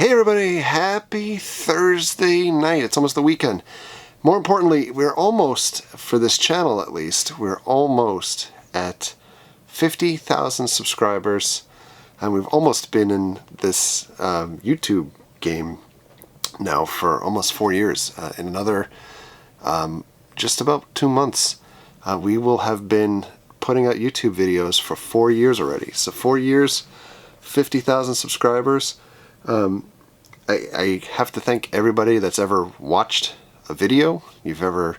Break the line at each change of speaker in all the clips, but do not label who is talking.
Hey everybody, happy Thursday night. It's almost the weekend. More importantly, we're almost, for this channel at least, we're almost at 50,000 subscribers. And we've almost been in this YouTube game now for almost 4 years. In another just about 2 months, we will have been putting out YouTube videos for 4 years already. So 4 years, 50,000 subscribers. I have to thank everybody that's ever watched a video, you've ever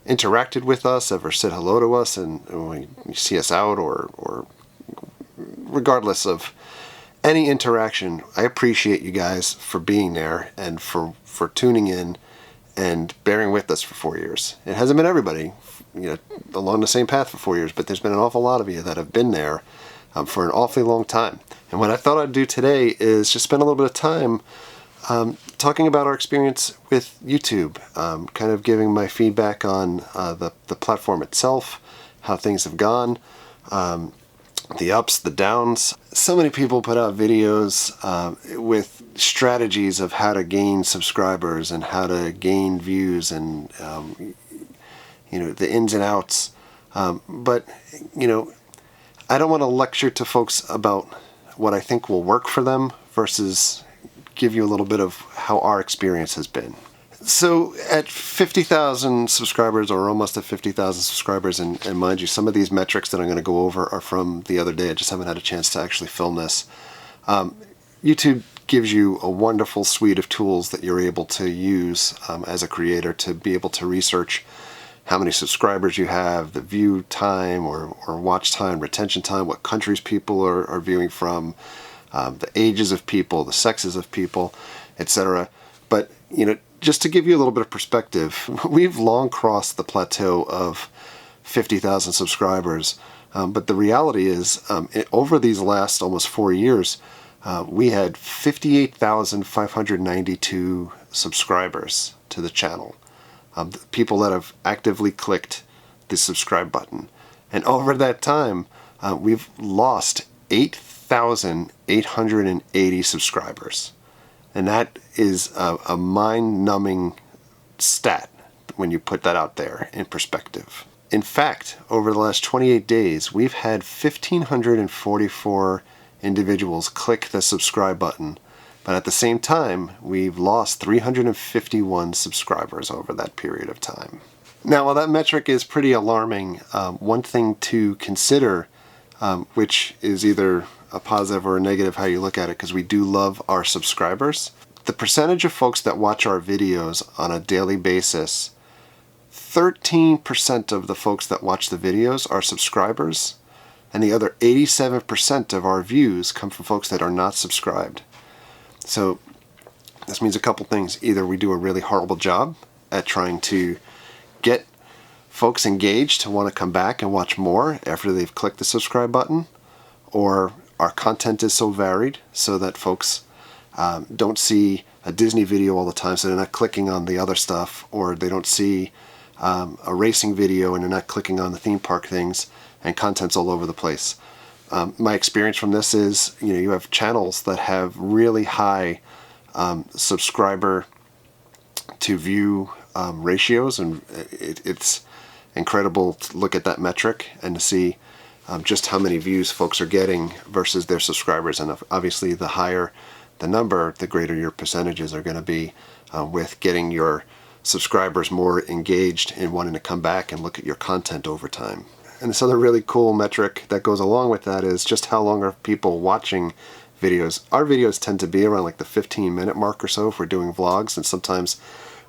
interacted with us, ever said hello to us, and when you see us out, or regardless of any interaction. I appreciate you guys for being there and for tuning in and bearing with us for 4 years. It hasn't been everybody, along the same path for 4 years, but there's been an awful lot of you that have been there for an awfully long time. And what I thought I'd do today is just spend a little bit of time talking about our experience with YouTube, kind of giving my feedback on the platform itself, how things have gone, the ups, the downs. So many people put out videos with strategies of how to gain subscribers and how to gain views and the ins and outs. But I don't want to lecture to folks about what I think will work for them versus give you a little bit of how our experience has been. So at 50,000 subscribers, or almost at 50,000 subscribers, and mind you, some of these metrics that I'm going to go over are from the other day. I just haven't had a chance to actually film this. YouTube gives you a wonderful suite of tools that you're able to use as a creator to be able to research how many subscribers you have, the view time or watch time, retention time, what countries people are viewing from, the ages of people, the sexes of people, etc. But, just to give you a little bit of perspective, we've long crossed the plateau of 50,000 subscribers. But the reality is, over these last almost 4 years, we had 58,592 subscribers to the channel. People that have actively clicked the subscribe button. And over that time, we've lost 8,880 subscribers. And that is a mind-numbing stat when you put that out there in perspective. In fact, over the last 28 days, we've had 1,544 individuals click the subscribe button. But at the same time, we've lost 351 subscribers over that period of time. Now, while that metric is pretty alarming, one thing to consider, which is either a positive or a negative how you look at it, because we do love our subscribers. The percentage of folks that watch our videos on a daily basis, 13% of the folks that watch the videos are subscribers, and the other 87% of our views come from folks that are not subscribed. So this means a couple things. Either we do a really horrible job at trying to get folks engaged to want to come back and watch more after they've clicked the subscribe button, or our content is so varied so that folks don't see a Disney video all the time, so they're not clicking on the other stuff, or they don't see a racing video and they're not clicking on the theme park things, and content's all over the place. My experience from this is, you have channels that have really high subscriber to view ratios, and it's incredible to look at that metric and to see just how many views folks are getting versus their subscribers. And obviously the higher the number, the greater your percentages are going to be with getting your subscribers more engaged in wanting to come back and look at your content over time. And this other really cool metric that goes along with that is just how long are people watching videos. Our videos tend to be around like the 15-minute mark or so if we're doing vlogs, and sometimes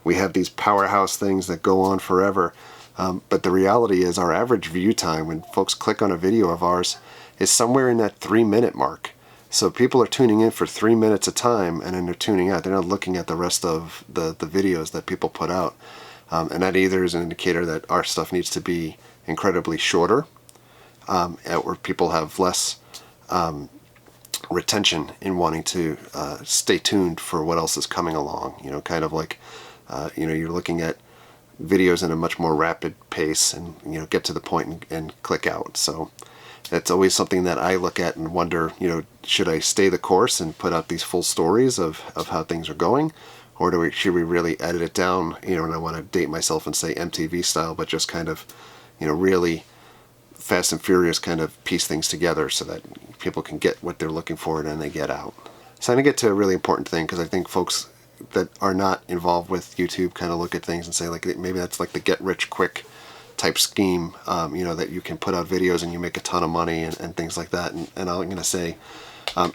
we have these powerhouse things that go on forever. But the reality is our average view time when folks click on a video of ours is somewhere in that 3-minute mark. So people are tuning in for 3 minutes a time, and then they're tuning out. They're not looking at the rest of the videos that people put out. And that either is an indicator that our stuff needs to be incredibly shorter, or people have less retention in wanting to stay tuned for what else is coming along. Kind of like, you're looking at videos in a much more rapid pace and get to the point and click out. So It's always something that I look at and wonder, should I stay the course and put out these full stories of how things are going? Or should we really edit it down, and I want to date myself and say MTV style, but just kind of, really Fast and Furious kind of piece things together so that people can get what they're looking for and then they get out. So I'm going to get to a really important thing, because I think folks that are not involved with YouTube kind of look at things and say, like, maybe that's like the get rich quick type scheme, that you can put out videos and you make a ton of money and things like that. And I'm going to say,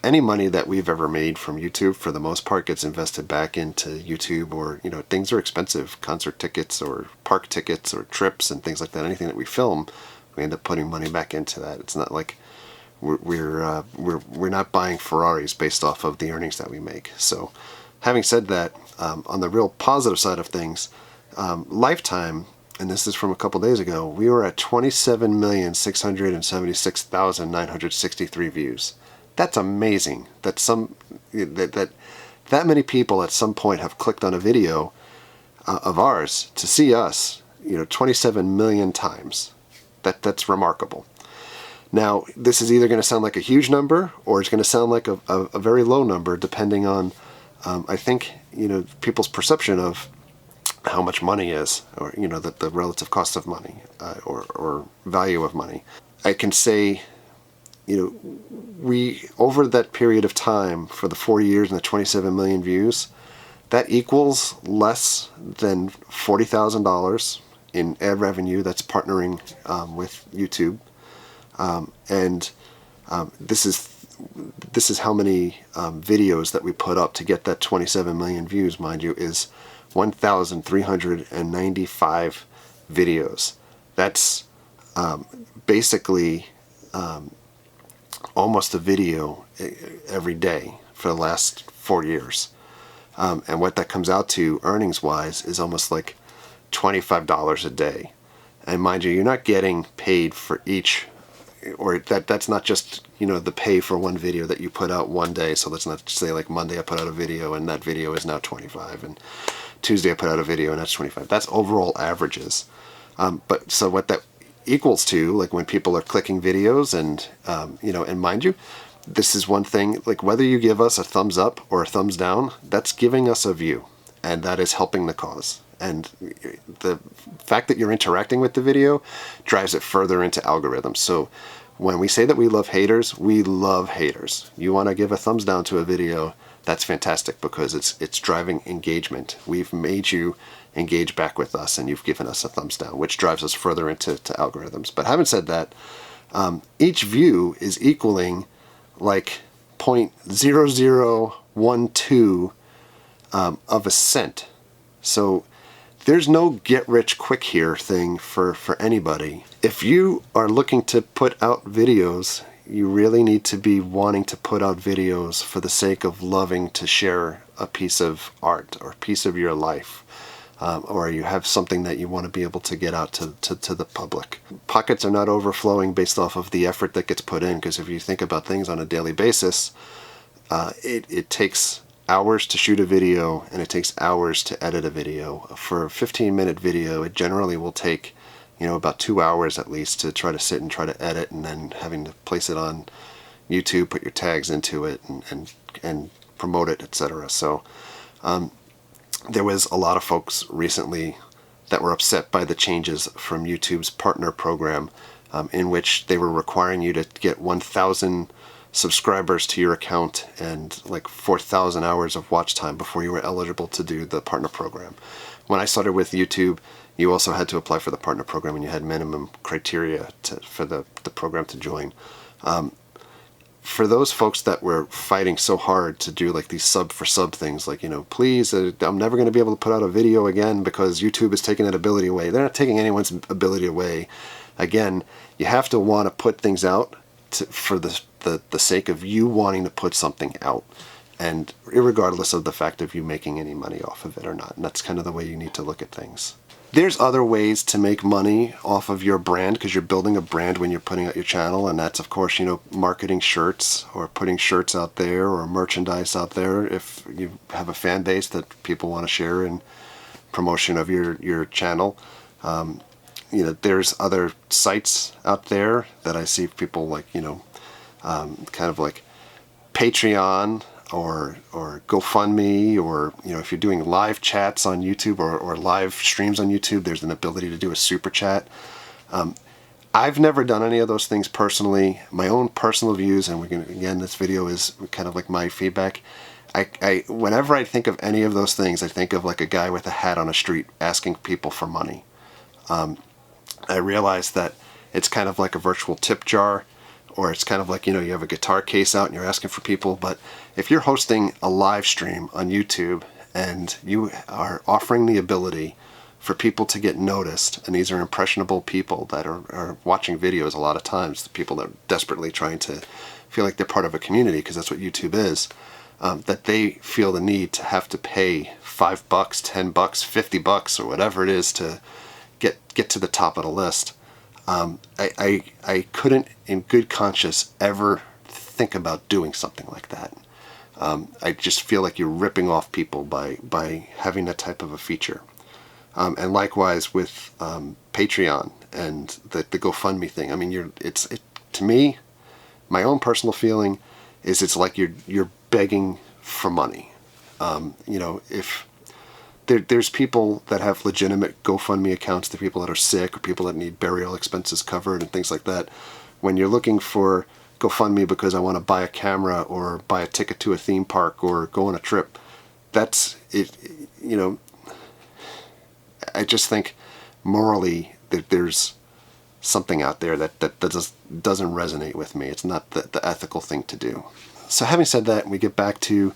any money that we've ever made from YouTube, for the most part, gets invested back into YouTube, or, things are expensive, concert tickets or park tickets or trips and things like that. Anything that we film, we end up putting money back into that. It's not like we're not buying Ferraris based off of the earnings that we make. So having said that, on the real positive side of things, lifetime, and this is from a couple days ago, we were at 27,676,963 views. That's amazing. That that many people at some point have clicked on a video of ours to see us, 27 million times. That's remarkable. Now, this is either going to sound like a huge number, or it's going to sound like a very low number, depending on, I think, people's perception of how much money is, or, the relative cost of money, or value of money. I can say, we, over that period of time, for the 4 years and the 27 million views, that equals less than $40,000 in ad revenue that's partnering with YouTube. This is how many videos that we put up to get that 27 million views, mind you, is 1,395 videos. That's basically almost a video every day for the last 4 years. And what that comes out to earnings-wise is almost like $25 a day. And mind you, you're not getting paid for each, or that's not just, the pay for one video that you put out one day. So let's not say like Monday I put out a video and that video is now 25, and Tuesday I put out a video and that's 25. That's overall averages. But so what that equals to, like when people are clicking videos and, and mind you, this is one thing, like whether you give us a thumbs up or a thumbs down, that's giving us a view, and that is helping the cause. And the fact that you're interacting with the video drives it further into algorithms. So when we say that we love haters, we love haters. You want to give a thumbs down to a video, that's fantastic, because it's driving engagement. We've made you engage back with us, and you've given us a thumbs down, which drives us further into algorithms. But having said that, each view is equaling like 0.0012 of a cent. So there's no get rich quick here thing for anybody. If you are looking to put out videos, you really need to be wanting to put out videos for the sake of loving to share a piece of art or a piece of your life, or you have something that you want to be able to get out to the public. Pockets are not overflowing based off of the effort that gets put in, because if you think about things on a daily basis, it takes hours to shoot a video, and it takes hours to edit a video. For a 15-minute video, it generally will take, about 2 hours at least to try to sit and try to edit, and then having to place it on YouTube, put your tags into it, and promote it, etc. So there was a lot of folks recently that were upset by the changes from YouTube's partner program, in which they were requiring you to get 1,000 subscribers to your account and like 4,000 hours of watch time before you were eligible to do the partner program. When I started with YouTube, you also had to apply for the partner program, and you had minimum criteria for the program to join. For those folks that were fighting so hard to do like these sub for sub things, like, please, I'm never going to be able to put out a video again because YouTube is taking that ability away. They're not taking anyone's ability away. Again, you have to want to put things out for the sake of you wanting to put something out, and irregardless of the fact of you making any money off of it or not. And that's kind of the way you need to look at things. There's other ways to make money off of your brand, because you're building a brand when you're putting out your channel, and that's of course, marketing shirts or putting shirts out there or merchandise out there if you have a fan base that people want to share in promotion of your channel. there's other sites out there that I see people like, kind of like Patreon or GoFundMe, or if you're doing live chats on YouTube or live streams on YouTube, there's an ability to do a super chat. I've never done any of those things personally. My own personal views, and again, this video is kind of like my feedback. Whenever I think of any of those things, I think of like a guy with a hat on a street asking people for money. I realize that it's kind of like a virtual tip jar, or it's kind of like, you have a guitar case out and you're asking for people. But if you're hosting a live stream on YouTube and you are offering the ability for people to get noticed, and these are impressionable people that are watching videos a lot of times, the people that are desperately trying to feel like they're part of a community, because that's what YouTube is, that they feel the need to have to pay $5, $10, $50, or whatever it is to get to the top of the list. I couldn't in good conscience ever think about doing something like that. I just feel like you're ripping off people by having that type of a feature. And likewise with Patreon and the GoFundMe thing. I mean, to me, my own personal feeling is it's like you're begging for money. If there's people that have legitimate GoFundMe accounts, the people that are sick or people that need burial expenses covered and things like that. When you're looking for GoFundMe because I want to buy a camera or buy a ticket to a theme park or go on a trip, that's it. I just think morally that there's something out there that doesn't resonate with me. It's not the ethical thing to do. So having said that, we get back to,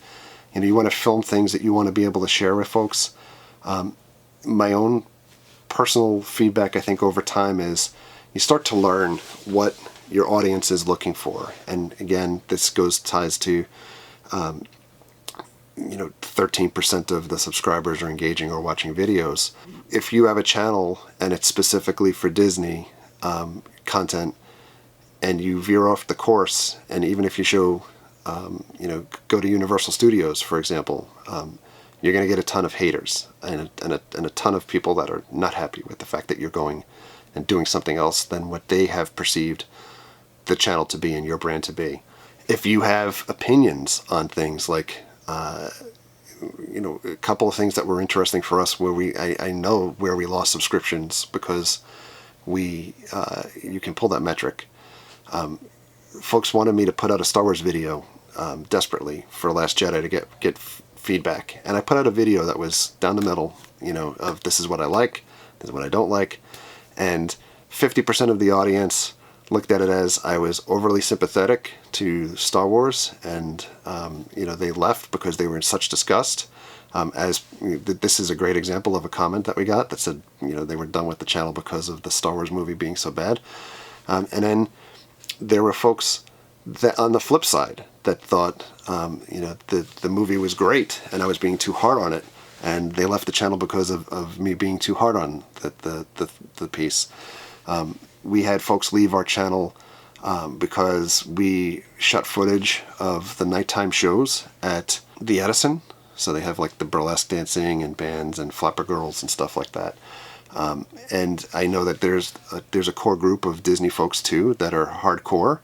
you want to film things that you want to be able to share with folks. My own personal feedback, I think, over time is you start to learn what your audience is looking for. And again, this ties to 13% of the subscribers are engaging or watching videos. If you have a channel and it's specifically for Disney content, and you veer off the course, and even if you show, go to Universal Studios, for example, you're going to get a ton of haters and a ton of people that are not happy with the fact that you're going and doing something else than what they have perceived the channel to be and your brand to be. If you have opinions on things like, a couple of things that were interesting for us where I know where we lost subscriptions because you can pull that metric. Folks wanted me to put out a Star Wars video desperately for Last Jedi to get feedback, and I put out a video that was down the middle, of this is what I like, this is what I don't like, and 50% of the audience looked at it as I was overly sympathetic to Star Wars, and they left because they were in such disgust. This is a great example of a comment that we got that said, they were done with the channel because of the Star Wars movie being so bad. And then there were folks that on the flip side that thought, the movie was great and I was being too hard on it, and they left the channel because of me being too hard on the piece. We had folks leave our channel because we shot footage of the nighttime shows at the Edison. So they have like the burlesque dancing and bands and flapper girls and stuff like that. And I know that there's a core group of Disney folks too that are hardcore,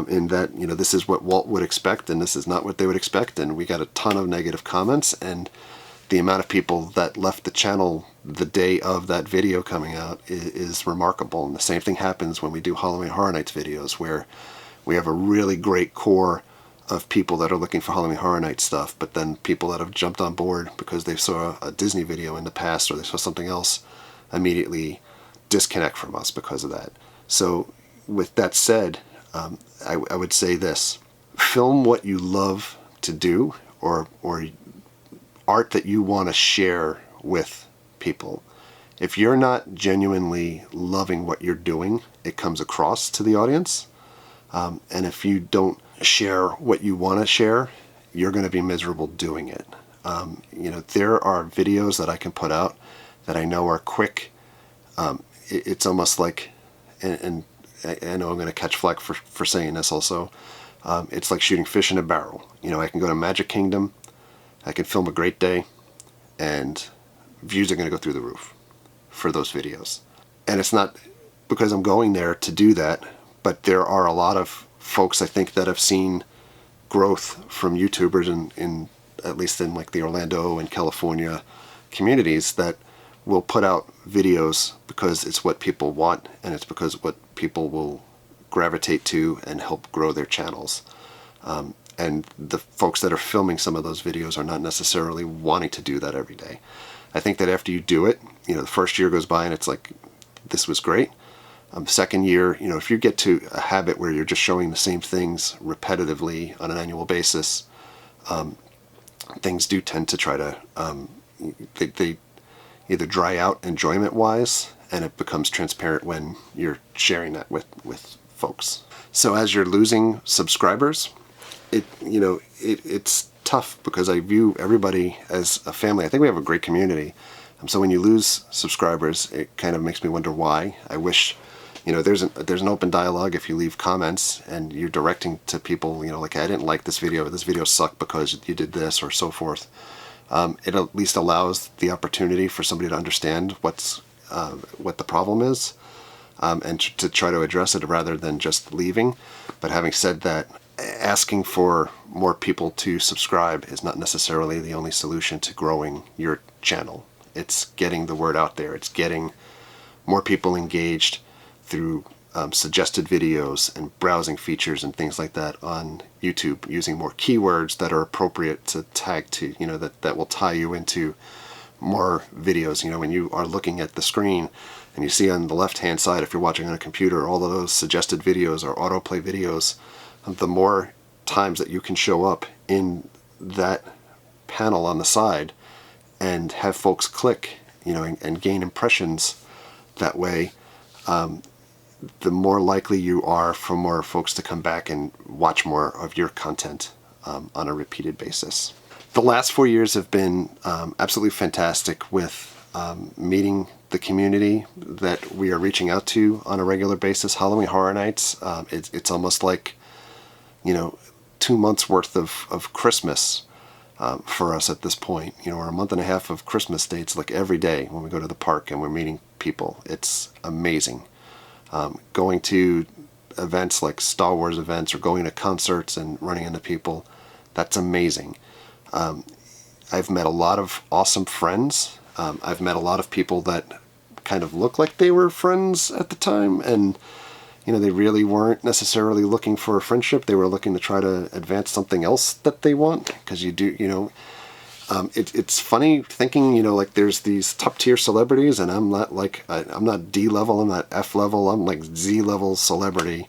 in that, this is what Walt would expect and this is not what they would expect. And we got a ton of negative comments, and the amount of people that left the channel the day of that video coming out is remarkable. And the same thing happens when we do Halloween Horror Nights videos, where we have a really great core of people that are looking for Halloween Horror Nights stuff, but then people that have jumped on board because they saw a Disney video in the past or they saw something else immediately disconnect from us because of that. So with that said, I would say this: film what you love to do, or art that you want to share with people. If you're not genuinely loving what you're doing, it comes across to the audience. And if you don't share what you want to share, you're going to be miserable doing it. There are videos that I can put out that I know are quick. It's almost like, and I know I'm going to catch flack for saying this also, it's like shooting fish in a barrel. I can go to Magic Kingdom, I can film a great day, and views are going to go through the roof for those videos. And it's not because I'm going there to do that, but there are a lot of folks, I think, that have seen growth from YouTubers in at least in like the Orlando and California communities, that will put out videos because it's what people want, and it's because what people will gravitate to and help grow their channels. And the folks that are filming some of those videos are not necessarily wanting to do that every day. I think that after you do it, you know, the first year goes by and it's like, this was great. Second year, you know, if you get to a habit where you're just showing the same things repetitively on an annual basis, things do tend to try to, they either dry out enjoyment-wise, and it becomes transparent when you're sharing that with folks. So as you're losing subscribers, it's tough, because I view everybody as a family. I think we have a great community. So when you lose subscribers, it kind of makes me wonder why. I wish, you know, there's an open dialogue if you leave comments and you're directing to people, you know, like, I didn't like this video sucked because you did this, or so forth. It at least allows the opportunity for somebody to understand what the problem is, and to try to address it rather than just leaving. But having said that, asking for more people to subscribe is not necessarily the only solution to growing your channel. It's getting the word out there. It's getting more people engaged through suggested videos and browsing features and things like that on YouTube, using more keywords that are appropriate to tag to, you know, that will tie you into more videos. You know, when you are looking at the screen and you see on the left hand side, if you're watching on a computer, all of those suggested videos or autoplay videos, the more times that you can show up in that panel on the side and have folks click, you know, and gain impressions that way, the more likely you are for more folks to come back and watch more of your content on a repeated basis. The last 4 years have been absolutely fantastic with meeting the community that we are reaching out to on a regular basis. Halloween Horror Nights, it's almost like, you know, 2 months worth of Christmas for us at this point. You know, we're a month and a half of Christmas dates, like every day when we go to the park and we're meeting people. It's amazing. Going to events like Star Wars events, or going to concerts and running into people, that's amazing. I've met a lot of awesome friends. I've met a lot of people that kind of look like they were friends at the time, and you know, they really weren't necessarily looking for a friendship. They were looking to try to advance something else that they want, because you do, you know, it's funny thinking, you know, like, there's these top tier celebrities, and I'm not like, I'm not D level, I'm not F level, I'm like Z level celebrity.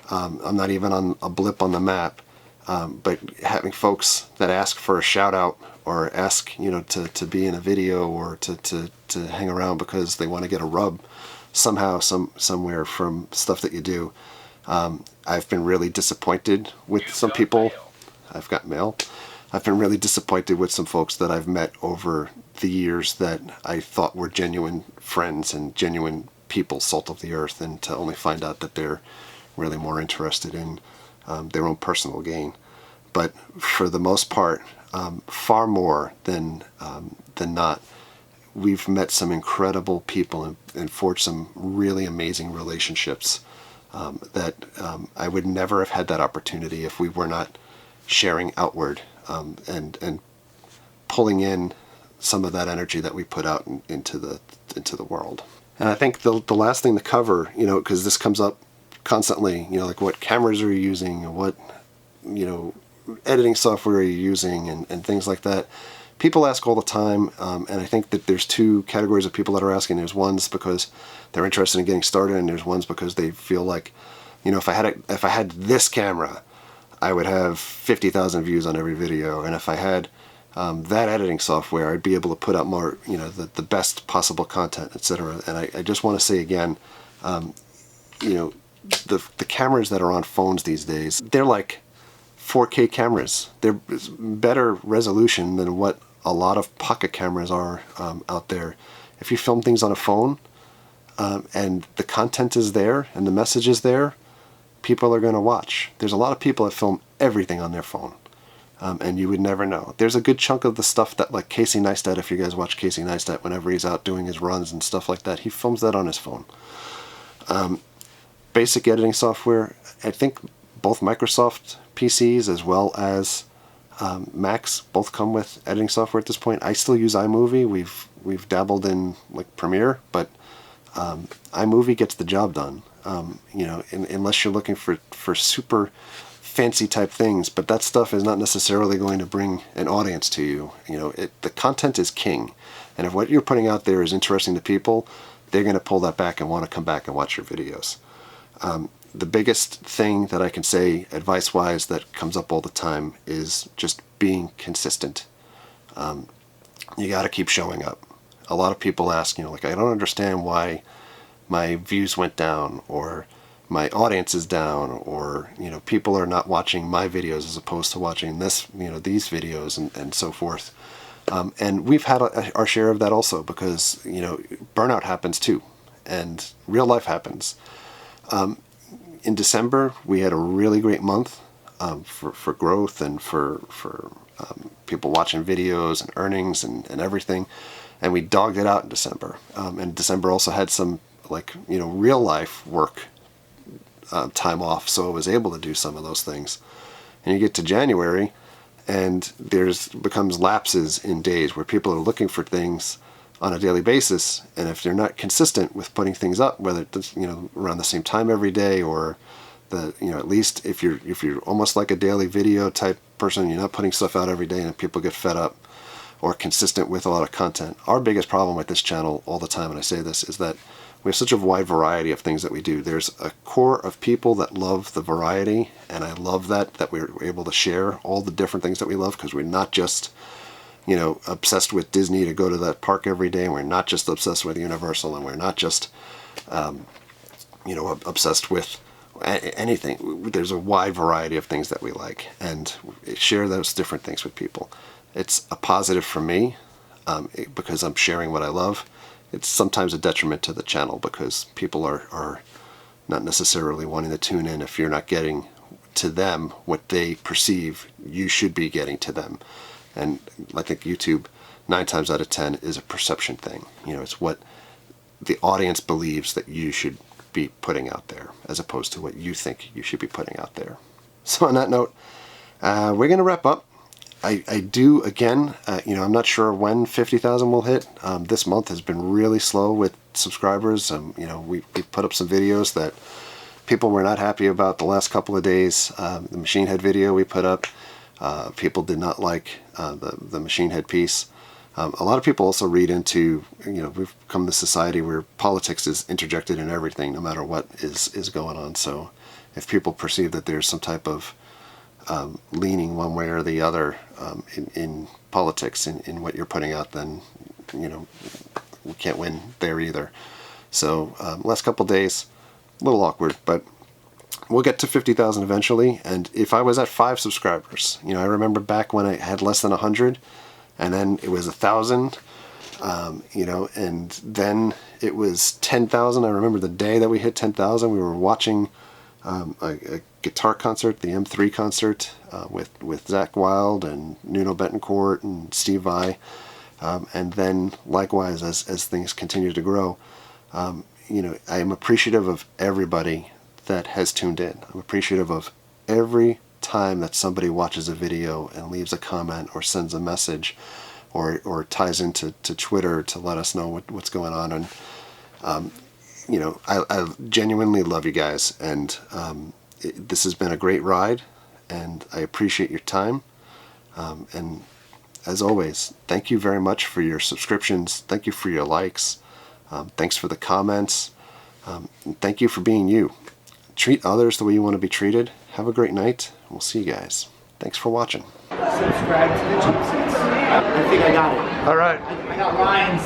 I'm not even on a blip on the map. But having folks that ask for a shout out, or ask, you know, to be in a video, or to hang around because they want to get a rub somehow, somewhere from stuff that you do. I've been really disappointed with some people. I've got mail. I've been really disappointed with some folks that I've met over the years that I thought were genuine friends and genuine people, salt of the earth, and to only find out that they're really more interested in their own personal gain. But for the most part, far more than not, we've met some incredible people and forged some really amazing relationships that I would never have had that opportunity if we were not sharing outward and pulling in some of that energy that we put out into the world. And I think the last thing to cover, you know, because this comes up constantly, you know, like, what cameras are you using, and what, you know, editing software are you using, and things like that. People ask all the time, and I think that there's two categories of people that are asking. There's ones because they're interested in getting started, and there's ones because they feel like, you know, if I had this camera, I would have 50,000 views on every video, and if I had that editing software, I'd be able to put out more, you know, the best possible content, etc. And I just want to say again, you know, the cameras that are on phones these days, they're like 4K cameras. They're better resolution than what a lot of pocket cameras are out there. If you film things on a phone, and the content is there and the message is there, people are going to watch. There's a lot of people that film everything on their phone. and you would never know. There's a good chunk of the stuff that, like Casey Neistat, if you guys watch Casey Neistat, whenever he's out doing his runs and stuff like that, he films that on his phone. Basic editing software, I think both Microsoft PCs as well as Macs both come with editing software at this point. I still use iMovie. We've dabbled in like Premiere, but iMovie gets the job done. You know, unless you're looking for super fancy type things, but that stuff is not necessarily going to bring an audience to you. You know, the content is king, and if what you're putting out there is interesting to people, they're going to pull that back and want to come back and watch your videos. The biggest thing that I can say advice-wise that comes up all the time is just being consistent. You got to keep showing up. A lot of people ask, you know, like, I don't understand why my views went down, or my audience is down, or, you know, people are not watching my videos as opposed to watching this, you know, these videos and so forth. And we've had our share of that also, because, you know, burnout happens too, and real life happens. In December, we had a really great month for growth and for people watching videos and earnings and everything, and we dogged it out in December. And December also had some, like, you know, real life work time off, so I was able to do some of those things. And you get to January, and becomes lapses in days where people are looking for things on a daily basis, and if they're not consistent with putting things up, whether it's, you know, around the same time every day, or you know, at least if you're almost like a daily video type person, you're not putting stuff out every day and people get fed up, or consistent with a lot of content. Our biggest problem with this channel all the time, and I say this, is that we have such a wide variety of things that we do. There's a core of people that love the variety, and I love that we're able to share all the different things that we love, because we're not just, you know, obsessed with Disney to go to that park every day, and we're not just obsessed with Universal, and we're not just, you know, obsessed with anything. There's a wide variety of things that we like, and share those different things with people. It's a positive for me, because I'm sharing what I love. It's sometimes a detriment to the channel, because people are not necessarily wanting to tune in if you're not getting to them what they perceive you should be getting to them. And I think YouTube, 9 times out of 10, is a perception thing. You know, it's what the audience believes that you should be putting out there, as opposed to what you think you should be putting out there. So on that note, we're going to wrap up. I do, again, you know, I'm not sure when 50,000 will hit. This month has been really slow with subscribers. You know, we put up some videos that people were not happy about the last couple of days. The machine head video we put up, people did not like the machine head piece. A lot of people also read into, you know, we've come to a society where politics is interjected in everything, no matter what is going on. So if people perceive that there's some type of leaning one way or the other in politics, in what you're putting out, then, you know, we can't win there either. So last couple days, a little awkward, but we'll get to 50,000 eventually. And if I was at 5 subscribers, you know, I remember back when I had less than 100, and then it was 1,000, you know, and then it was 10,000. I remember the day that we hit 10,000, we were watching a guitar concert, the M3 concert, with Zach Wilde and Nuno Betancourt and Steve Vai, and then likewise as things continue to grow, you know, I am appreciative of everybody that has tuned in. I'm appreciative of every time that somebody watches a video and leaves a comment or sends a message, or ties into Twitter to let us know what's going on. And you know, I genuinely love you guys, and this has been a great ride, and I appreciate your time. And as always, thank you very much for your subscriptions. Thank you for your likes. Thanks for the comments. And thank you for being you. Treat others the way you want to be treated. Have a great night. We'll see you guys. Thanks for watching.
Subscribe to the Cheap Seats. I think I got it.
All right.
I got lines.